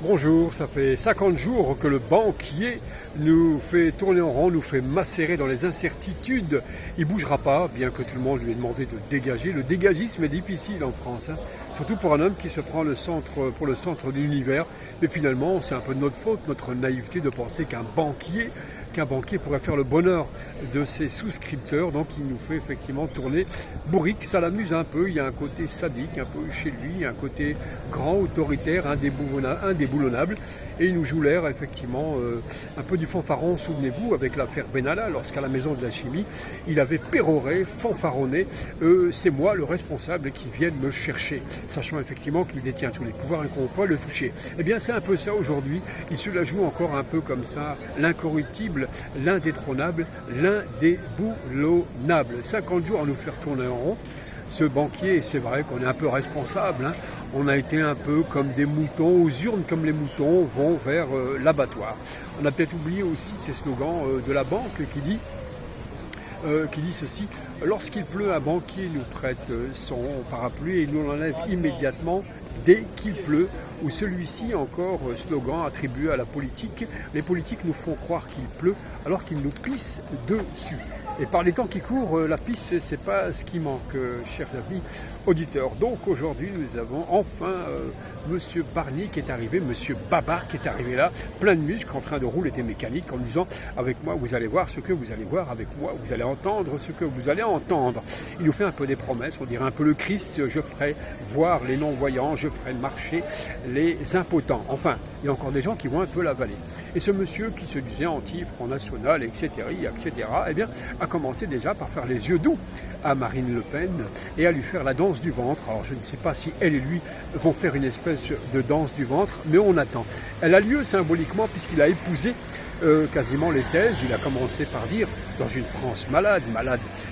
Bonjour, ça fait 50 jours que le banquier nous fait tourner en rond, nous fait macérer dans les incertitudes. Il ne bougera pas, bien que tout le monde lui ait demandé de dégager. Le dégagisme est difficile en France, surtout pour un homme qui se prend pour le centre de l'univers. Mais finalement, c'est un peu de notre faute, notre naïveté de penser qu'un banquier pourrait faire le bonheur de ses souscripteurs. Donc il nous fait effectivement tourner bourrique. Ça l'amuse un peu, il y a un côté sadique un peu chez lui, un côté grand, autoritaire, indéboulonnable. Et il nous joue l'air effectivement un peu du fanfaron, souvenez-vous, avec l'affaire Benalla, lorsqu'à la maison de la chimie, il avait péroré, fanfaronné, c'est moi le responsable qui vienne me chercher, sachant effectivement qu'il détient tous les pouvoirs et qu'on ne peut pas le toucher. Eh bien c'est un peu ça aujourd'hui, il se la joue encore un peu comme ça, l'incorruptible, l'indétrônable, l'indéboulonnable. 50 jours à nous faire tourner en rond. Ce banquier, c'est vrai qu'on est un peu responsable, on a été un peu comme des moutons, aux urnes comme les moutons vont vers l'abattoir. On a peut-être oublié aussi ces slogans de la banque qui dit ceci: lorsqu'il pleut, un banquier nous prête son parapluie et nous l'enlève immédiatement dès qu'il pleut. Ou celui-ci, encore slogan attribué à la politique: les politiques nous font croire qu'il pleut alors qu'ils nous pissent dessus. Et par les temps qui courent, la pisse, c'est pas ce qui manque, chers amis auditeurs. Donc aujourd'hui, nous avons enfin Monsieur Barnier qui est arrivé, Monsieur Babar qui est arrivé là, plein de muscles, en train de rouler des mécaniques, en disant: avec moi, vous allez voir ce que vous allez voir, avec moi, vous allez entendre ce que vous allez entendre. Il nous fait un peu des promesses, on dirait un peu le Christ: je ferai voir les non-voyants, je ferai marcher les impotents. Enfin, il y a encore des gens qui vont un peu l'avaler. Et ce monsieur qui se disait anti-Front National, etc., eh bien, a commencé déjà par faire les yeux doux à Marine Le Pen et à lui faire la danse du ventre. Alors je ne sais pas si elle et lui vont faire une espèce de danse du ventre, mais on attend. Elle a lieu symboliquement puisqu'il a épousé quasiment les thèses. Il a commencé par dire, dans une France malade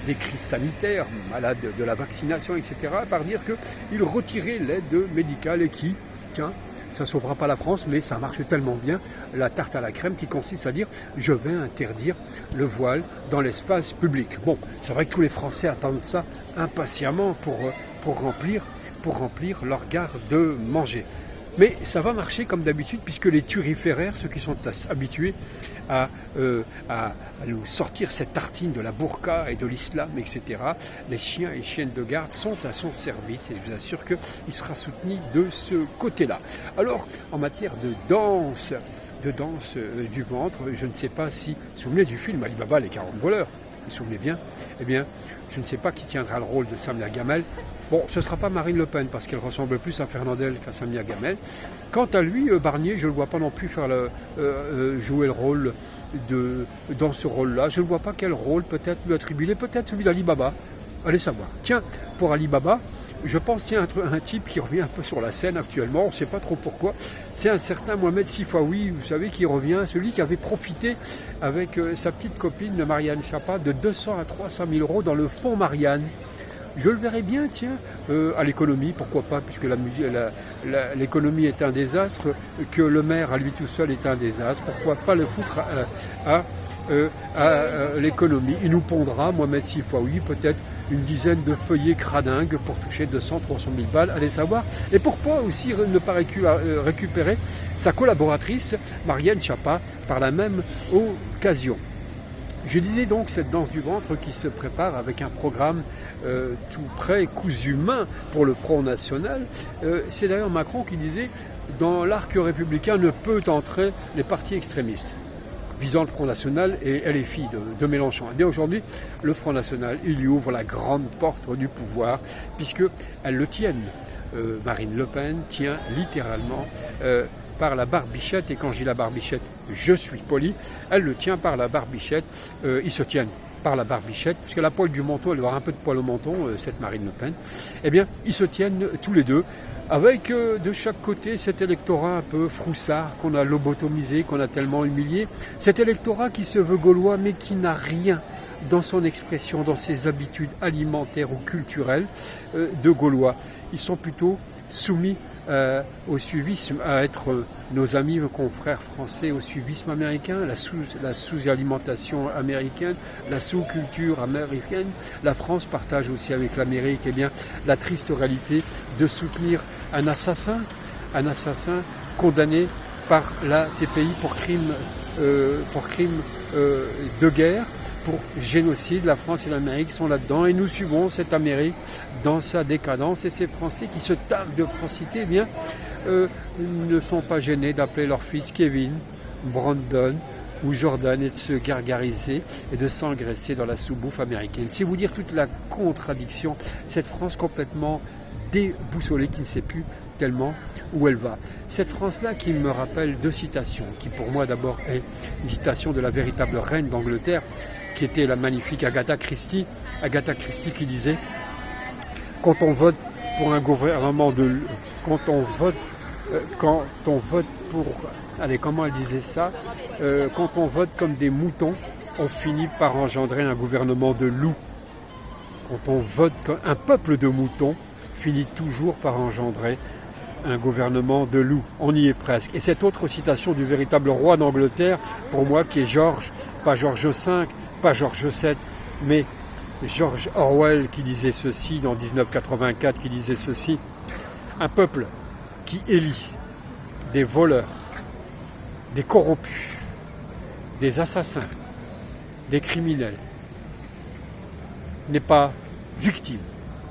des crises sanitaires, malade de la vaccination, etc., par dire qu'il retirait l'aide médicale et qui, tiens, ça ne sauvera pas la France, mais ça marche tellement bien, la tarte à la crème qui consiste à dire: je vais interdire le voile dans l'espace public. Bon, c'est vrai que tous les Français attendent ça impatiemment pour remplir leur garde-manger. Mais ça va marcher comme d'habitude, puisque les turiféraires, ceux qui sont habitués à nous sortir cette tartine de la burqa et de l'islam, etc., les chiens et chiennes de garde sont à son service, et je vous assure qu'il sera soutenu de ce côté-là. Alors, en matière de danse du ventre, je ne sais pas si... Vous vous souvenez du film Ali Baba, les 40 voleurs? Vous vous souvenez bien? Eh bien, je ne sais pas qui tiendra le rôle de Samia Gamel. Bon, ce ne sera pas Marine Le Pen, parce qu'elle ressemble plus à Fernandel qu'à Samia Gamel. Quant à lui, Barnier, je ne le vois pas non plus faire jouer le rôle dans ce rôle-là. Je ne vois pas quel rôle peut-être lui attribuer, peut-être celui d'Ali Baba. Allez savoir. Tiens, pour Ali Baba, je pense qu'il y a un type qui revient un peu sur la scène actuellement, on ne sait pas trop pourquoi. C'est un certain Mohamed Sifawi, vous savez, qui revient, celui qui avait profité avec sa petite copine Marianne Chapa de 200 à 300 000 euros dans le fonds Marianne. Je le verrais bien, tiens, à l'économie, pourquoi pas, puisque l'économie est un désastre, que le maire à lui tout seul est un désastre, pourquoi pas le foutre à l'économie. Il nous pondra, Mohamed Sifawi, peut-être une dizaine de feuillets cradingues pour toucher 200, 300 000 balles, allez savoir. Et pourquoi aussi ne pas récupérer sa collaboratrice, Marianne Chapa, par la même occasion. Je disais donc cette danse du ventre qui se prépare avec un programme tout prêt, cousu main pour le Front National. C'est d'ailleurs Macron qui disait: dans l'arc républicain ne peut entrer les partis extrémistes, visant le Front National et LFI de Mélenchon. Et bien aujourd'hui, le Front National, il lui ouvre la grande porte du pouvoir, puisqu'elles le tiennent. Marine Le Pen tient littéralement par la barbichette, et quand je dis la barbichette, je suis poli, elle le tient par la barbichette, ils se tiennent par la barbichette, puisque la poêle du menton, elle doit avoir un peu de poil au menton, cette Marine Le Pen, eh bien, ils se tiennent tous les deux, avec de chaque côté cet électorat un peu froussard, qu'on a lobotomisé, qu'on a tellement humilié, cet électorat qui se veut gaulois, mais qui n'a rien dans son expression, dans ses habitudes alimentaires ou culturelles de gaulois. Ils sont plutôt soumis au suivisme, à être nos amis, nos confrères français, au suivisme américain, la sous-alimentation américaine, la sous-culture américaine. La France partage aussi avec l'Amérique la triste réalité de soutenir un assassin, un assassin condamné par la TPI pour crime de guerre, pour génocide. La France et l'Amérique sont là-dedans et nous suivons cette Amérique dans sa décadence, et ces Français qui se targuent de francité, eh bien, ne sont pas gênés d'appeler leur fils Kevin, Brandon ou Jordan, et de se gargariser et de s'engraisser dans la sous-bouffe américaine. C'est vous dire toute la contradiction, cette France complètement déboussolée qui ne sait plus tellement où elle va. Cette France-là qui me rappelle deux citations, qui pour moi d'abord est une citation de la véritable reine d'Angleterre, qui était la magnifique Agatha Christie qui disait: quand on vote pour un gouvernement quand on vote pour, allez, comment elle disait ça, quand on vote comme des moutons, on finit par engendrer un gouvernement de loups. Quand on vote comme un peuple de moutons, finit toujours par engendrer un gouvernement de loups. On y est presque. Et cette autre citation du véritable roi d'Angleterre, pour moi, qui est George, pas George V, pas George VII, mais George Orwell, qui disait ceci dans 1984, qui disait ceci: un peuple qui élit des voleurs, des corrompus, des assassins, des criminels, n'est pas victime,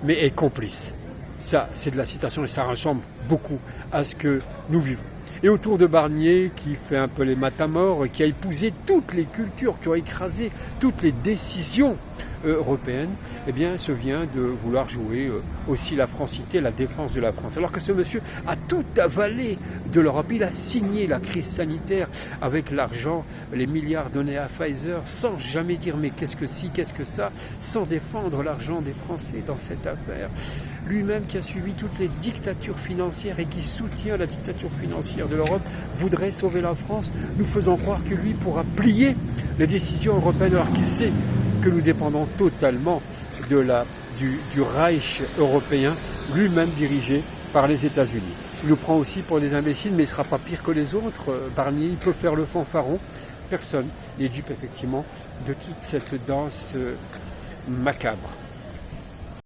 mais est complice. Ça, c'est de la citation et ça ressemble beaucoup à ce que nous vivons. Et autour de Barnier, qui fait un peu les matamores, qui a épousé toutes les cultures, qui a écrasé toutes les décisions européennes, eh bien, se vient de vouloir jouer aussi la francité, la défense de la France. Alors que ce monsieur a tout avalé de l'Europe. Il a signé la crise sanitaire avec l'argent, les milliards donnés à Pfizer, sans jamais dire mais qu'est-ce que ci, qu'est-ce que ça, sans défendre l'argent des Français dans cette affaire. Lui-même qui a suivi toutes les dictatures financières et qui soutient la dictature financière de l'Europe, voudrait sauver la France, nous faisant croire que lui pourra plier les décisions européennes alors qu'il sait que nous dépendons totalement du Reich européen, lui-même dirigé par les États-Unis. Il nous prend aussi pour des imbéciles, mais il ne sera pas pire que les autres. Barnier, il peut faire le fanfaron. Personne n'est dupe effectivement de toute cette danse macabre.